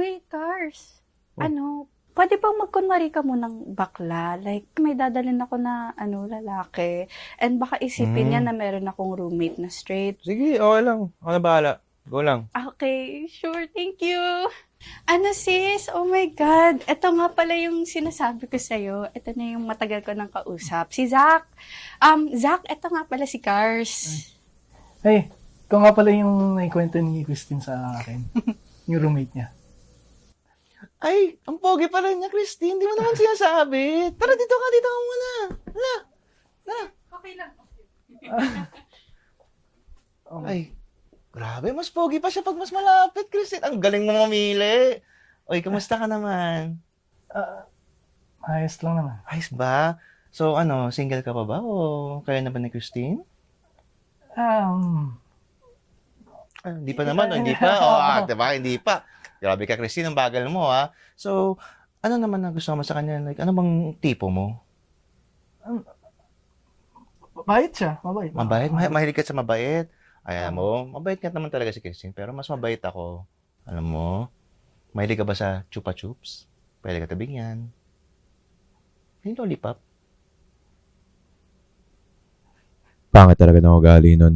Uy, Cars. Oh. Pwede bang magkunwari ka munang bakla? Like, may dadalhin ako na, lalaki. And baka isipin niya Hmm. na meron akong roommate na straight. Sige, okay lang. Ako na bahala. Go lang. Okay, sure, thank you. Sis? Oh my God. Ito nga pala yung sinasabi ko sa'yo. Ito na yung matagal ko nang kausap. Si Zach. Zach, ito nga pala si Cars. Hey, ikaw nga pala yung naikwento ni Christine sa akin. Yung roommate niya. Ay, ang pogi pala niya, Christine. Hindi mo naman sinasabi. Tara, dito ka muna. Hala. Okay lang. Ay, grabe. Mas pogi pa siya pag mas malapit, Christine. Ang galing mo mamili. Oy, kamusta ka naman? Ayos lang naman. Ayos ba? So, single ka pa ba? O kaya na ba ni Christine? Hindi pa naman, hindi pa. Diba? Hindi pa. Grabe ka, Christine. Ang bagal mo, ha? So, ano naman ang gusto mo sa kanya? Like, ano bang tipo mo? Mabait siya, mabait. Mabait? Mahilig ka sa mabait? Ayan mo, mabait ka naman talaga si Christine. Pero mas mabait ako. Alam mo, mahilig ka ba sa chupa chups? Pwede ka tabing yan. Yung lollipop. Pangit talaga ng ugali nun.